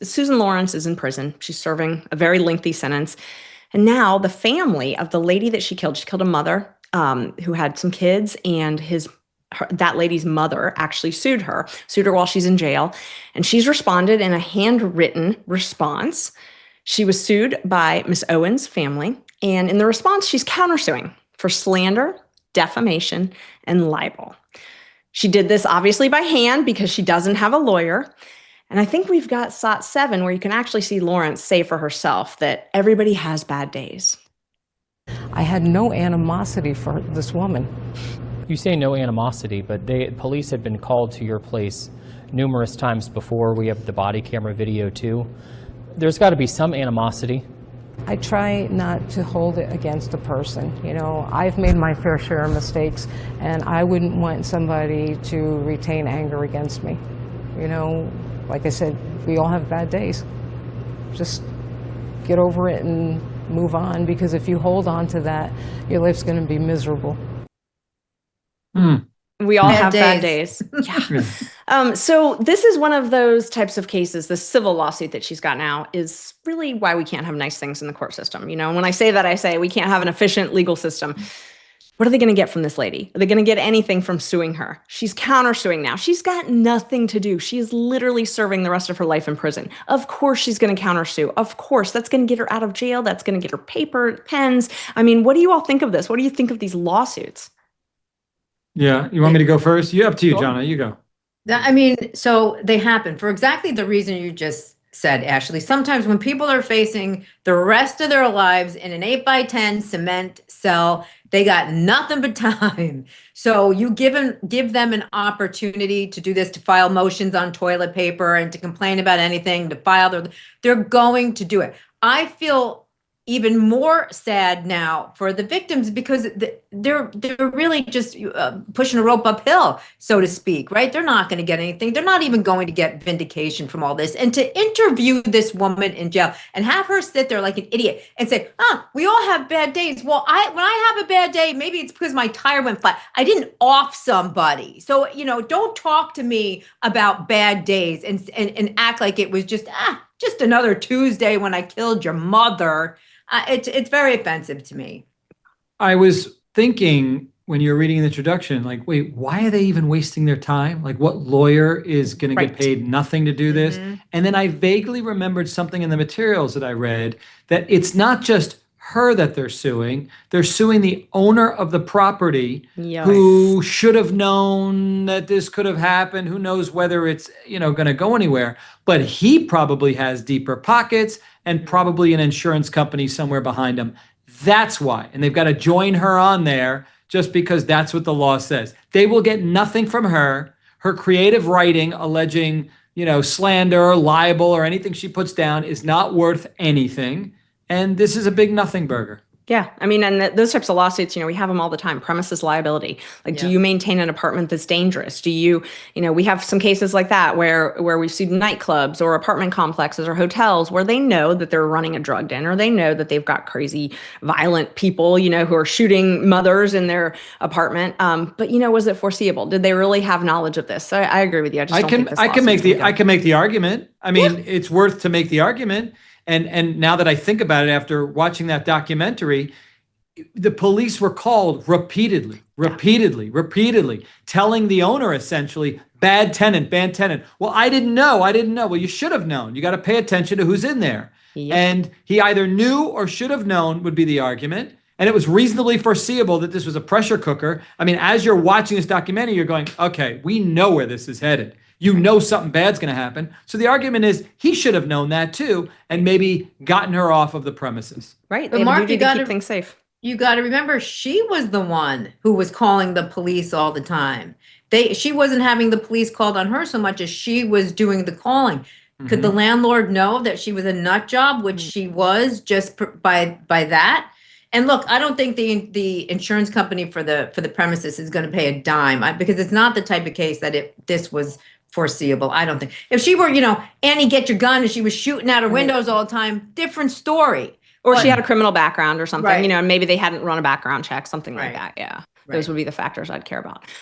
Susan Lorincz is in prison. She's serving a very lengthy sentence. And now the family of the lady that she killed a mother who had some kids, and that lady's mother actually sued her while she's in jail. And she's responded in a handwritten response. She was sued by Miss Owen's family. And in the response, she's countersuing for slander, defamation, and libel. She did this obviously by hand because she doesn't have a lawyer. And I think we've got SOT 7 where you can actually see Lorincz say for herself that everybody has bad days. I had no animosity for this woman. You say no animosity, but police had been called to your place numerous times before. We have the body camera video too. There's got to be some animosity. I try not to hold it against a person. You know, I've made my fair share of mistakes, and I wouldn't want somebody to retain anger against me. You know, like I said, we all have bad days. Just get over it and move on, because if you hold on to that, your life's going to be miserable. We all have bad days. Yeah. So this is one of those types of cases. The civil lawsuit that she's got now is really why we can't have nice things in the court system. You know, and when I say that, I say we can't have an efficient legal system. What are they going to get from this lady? Are they going to get anything from suing her? She's countersuing now. She's got nothing to do. She is literally serving the rest of her life in prison. Of course she's going to countersue. Of course. That's going to get her out of jail. That's going to get her paper, pens. I mean, what do you all think of this? What do you think of these lawsuits? Yeah. You want me to go first? Up to you, Jonna. You go. I mean, so they happen for exactly the reason you just said, Ashley. Sometimes when people are facing the rest of their lives in an 8x10 cement cell, they got nothing but time. So you give them an opportunity to do this, to file motions on toilet paper and to complain about anything, to file they're going to do it. I feel even more sad now for the victims because they're really just pushing a rope uphill, so to speak, right? They're not going to get anything. They're not even going to get vindication from all this. And to interview this woman in jail and have her sit there like an idiot and say, we all have bad days. Well, when I have a bad day, maybe it's because my tire went flat. I didn't off somebody. So, you know, don't talk to me about bad days and act like it was just another Tuesday when I killed your mother. It's very offensive to me. I was thinking when you were reading the introduction, like, wait, why are they even wasting their time? Like, what lawyer is going to get paid nothing to do this? And then I vaguely remembered something in the materials that I read, that it's not just her that they're suing the owner of the property who should have known that this could have happened. Who knows whether it's, going to go anywhere, but he probably has deeper pockets and probably an insurance company somewhere behind him. That's why. And they've got to join her on there just because that's what the law says. They will get nothing from her. Her creative writing alleging, slander, libel, or anything she puts down is not worth anything. And this is a big nothing burger. Yeah. I mean, and those types of lawsuits, we have them all the time. Premises liability. Like, do you maintain an apartment that's dangerous? Do you, we have some cases like that where we've sued nightclubs or apartment complexes or hotels where they know that they're running a drug den, or they know that they've got crazy, violent people, who are shooting mothers in their apartment. But, was it foreseeable? Did they really have knowledge of this? So I agree with you. I can make the argument. I mean, it's worth to make the argument. And now that I think about it, after watching that documentary, the police were called repeatedly, telling the owner essentially, bad tenant. Well, I didn't know. Well, you should have known. You got to pay attention to who's in there. Yep. And he either knew or should have known would be the argument. And it was reasonably foreseeable that this was a pressure cooker. I mean, as you're watching this documentary, you're going, okay, we know where this is headed. Something bad's going to happen. So the argument is he should have known that too, and maybe gotten her off of the premises. Right. But Mark, you got to keep things safe. You got to remember, she was the one who was calling the police all the time. She wasn't having the police called on her so much as she was doing the calling. Could the landlord know that she was a nut job, which she was just by that? And look, I don't think the insurance company for the premises is going to pay a dime because it's not the type of case that this was foreseeable. I don't think. If she were, Annie, get your gun, and she was shooting out her windows all the time, different story. Or she had a criminal background or something, and maybe they hadn't run a background check, something like that. Yeah. Those would be the factors I'd care about.